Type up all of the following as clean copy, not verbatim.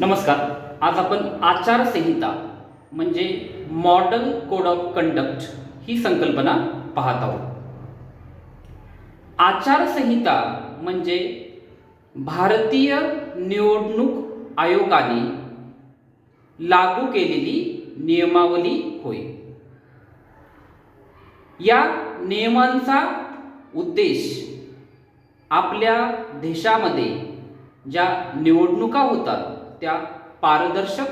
नमस्कार. आज आपण आचारसंहिता म्हणजे मॉडल कोड ऑफ कंडक्ट ही संकल्पना पाहत आहोत. आचारसंहिता म्हणजे भारतीय निवडणूक आयोगाने लागू केलेली नियमावली होय. या नियमांचा उद्देश आपल्या देशामध्ये ज्या निवडणुका होतात त्या पारदर्शक,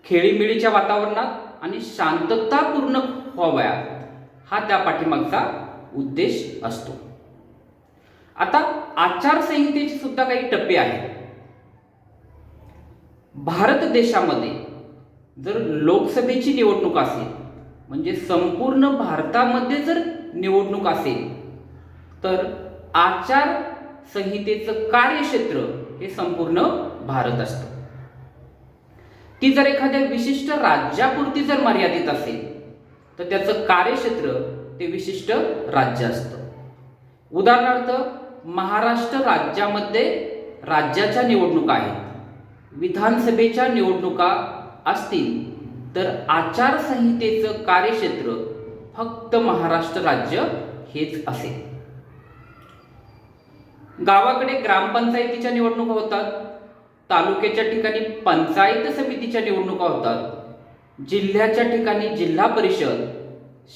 खेळीमेळीच्या वातावरणात आणि शांततापूर्ण व्हाव्यात हा त्या पाठीमागचा उद्देश असतो. आता आचारसंहितेचे सुद्धा काही टप्पे आहेत. भारत देशामध्ये जर लोकसभेची निवडणूक असेल म्हणजे संपूर्ण भारतामध्ये जर निवडणूक असेल तर आचारसंहितेचं कार्यक्षेत्र हे संपूर्ण भारत असतं. ती जर एखाद्या विशिष्ट राज्यापुरती जर मर्यादित असेल तर त्याचं कार्यक्षेत्र ते विशिष्ट राज्य असतं. उदाहरणार्थ महाराष्ट्र राज्यामध्ये राज्याच्या निवडणुका आहेत, विधानसभेच्या निवडणुका असतील तर आचारसंहितेचं कार्यक्षेत्र फक्त महाराष्ट्र राज्य हेच असेल. गावाकडे ग्रामपंचायतीच्या निवडणुका होतात, तालुक्याच्या ठिकाणी पंचायत समितीच्या निवडणुका होतात, जिल्ह्याच्या ठिकाणी जिल्हा परिषद,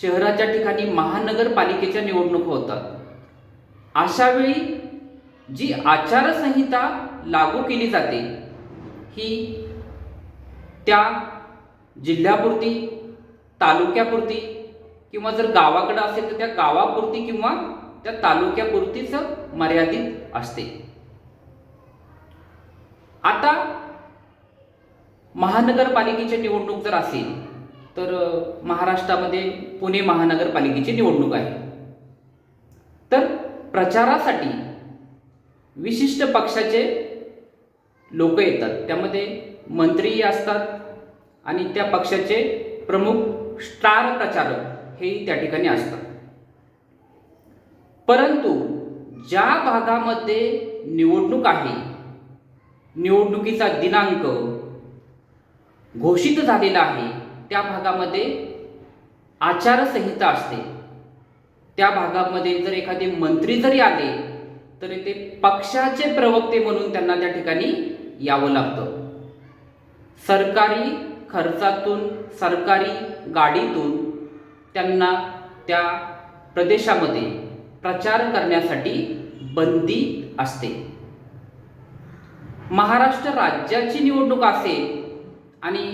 शहराच्या ठिकाणी महानगरपालिकेच्या निवडणुका होतात. अशा वेळी जी आचारसंहिता लागू केली जाते ही त्या जिल्ह्यापुरती, तालुक्यापुरती किंवा जर गावाकडे असेल तर त्या गावापुरती किंवा त्या तालुक्यापुरतीच मर्यादित असते. आता महानगरपालिकेची निवडणूक जर असेल तर महाराष्ट्रामध्ये पुणे महानगरपालिकेची निवडणूक आहे. तर प्रचारासाठी विशिष्ट पक्षाचे लोक येतात, त्यामध्ये मंत्रीही असतात आणि त्या पक्षाचे प्रमुख स्टार प्रचारक हेही त्या ठिकाणी असतात. परंतु ज्या भागामध्ये निवडणूक आहे, निवडणुकीचा दिनांक घोषित झालेला आहे, त्या भागामध्ये आचारसंहिता असते. त्या भागामध्ये जर एखादे मंत्री जरी आले तरी ते पक्षाचे प्रवक्ते म्हणून त्यांना त्या ठिकाणी यावं लागतं. सरकारी खर्चातून, सरकारी गाडीतून त्यांना त्या प्रदेशामध्ये प्रचार करण्यासाठी बंदी असते. महाराष्ट्र राज्याची निवडणूक असेल आणि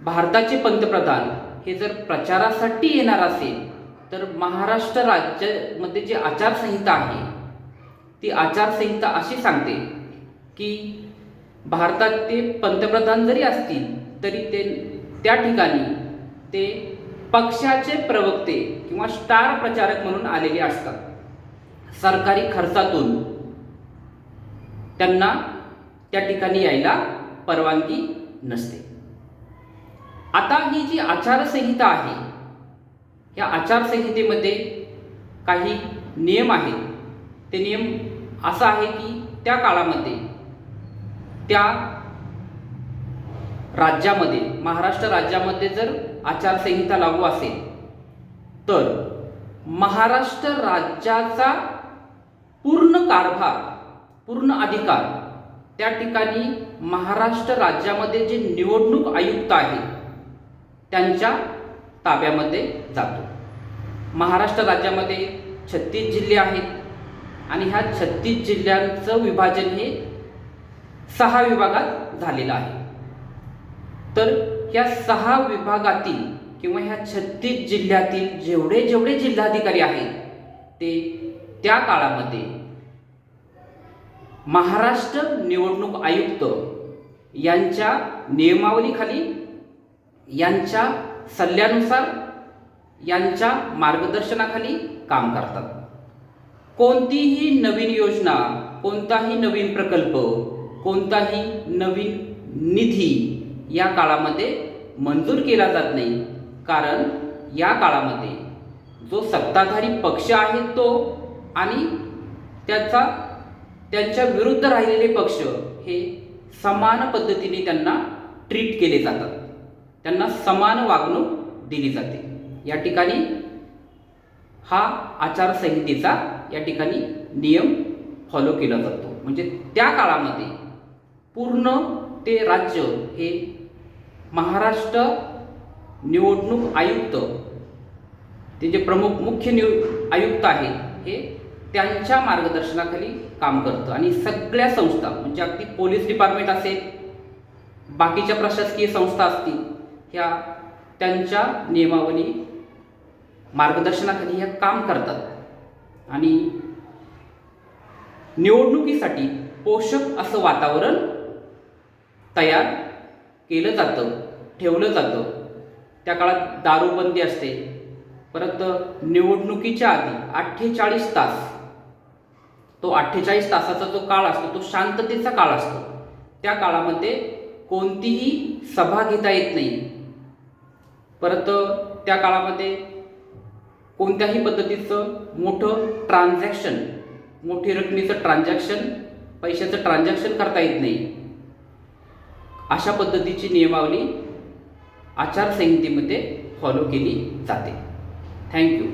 भारताचे पंतप्रधान हे जर प्रचारासाठी येणार असेल तर महाराष्ट्र राज्यामध्ये जी आचारसंहिता आहे ती आचारसंहिता अशी सांगते की भारताचे पंतप्रधान जरी असतील तरी ते त्या ठिकाणी ते पक्षाचे प्रवक्ते किंवा स्टार प्रचारक म्हणून आलेले असतात. सरकारी खर्चातून त्यांना त्या ठिकाणी यायला परवानगी नसते. आता ही जी आचारसंहिता आहे या आचारसंहितेमध्ये काही नियम आहेत. ते नियम असा आहे की त्या काळामध्ये त्या राज्यामध्ये, महाराष्ट्र राज्यामध्ये जर आचारसंहिता लागू असेल तर महाराष्ट्र राज्याचा पूर्ण कारभार, पूर्ण अधिकार त्या ठिकाणी महाराष्ट्र राज्यामध्ये जे निवडणूक आयुक्त आहेत त्यांच्या ताब्यामध्ये जातो. महाराष्ट्र राज्यामध्ये 36 जिल्हे आहेत आणि ह्या 36 जिल्ह्यांचं विभाजन हे 6 विभागात झालेलं आहे. तर ह्या 6 विभागातील किंवा ह्या 36 जिल्ह्यातील जेवढे जिल्हाधिकारी आहेत ते त्या काळामध्ये महाराष्ट्र निवडणूक आयुक्त यांच्या नियमावलीखाली, यांच्या सल्ल्यानुसार, यांच्या मार्गदर्शनाखाली काम करतात. कोणतीही नवीन योजना, कोणताही नवीन प्रकल्प, कोणताही नवीन निधी या काळामध्ये मंजूर केला जात नाही. कारण या काळामध्ये जो सत्ताधारी पक्ष आहे तो आणि त्यांच्या विरुद्ध राहिलेले पक्ष हे समान पद्धतीने त्यांना ट्रीट केले जातात, त्यांना समान वागणूक दिली जाते. या ठिकाणी हा आचारसंहितेचा या ठिकाणी नियम फॉलो केला जातो. म्हणजे त्या काळामध्ये पूर्ण ते राज्य हे महाराष्ट्र निवडणूक आयुक्त, ते जे प्रमुख मुख्य आयुक्त आहेत हे त्यांच्या मार्गदर्शनाखाली काम करतं. आणि सगळ्या संस्था म्हणजे अगदी पोलीस डिपार्टमेंट असेल, बाकीच्या प्रशासकीय संस्था असतील, ह्या त्यांच्या नियमावली मार्गदर्शनाखाली ह्या काम करतात. आणि निवडणुकीसाठी पोषक असं वातावरण तयार केलं जातं, ठेवलं जातं. त्या काळात दारूबंदी असते. परत निवडणुकीच्या आधी 48 तास, तो 48 तासाचा जो काळ असतो तो शांततेचा काळ असतो. त्या काळामध्ये कोणतीही सभा घेता येत नाही. परत त्या काळामध्ये कोणत्याही पद्धतीचं मोठं ट्रान्झॅक्शन, मोठी रकमेचं ट्रान्झॅक्शन, पैशाचं ट्रान्झॅक्शन करता येत नाही. अशा पद्धतीची नियमावली आचारसंहितेमध्ये फॉलो केली जाते. थँक्यू.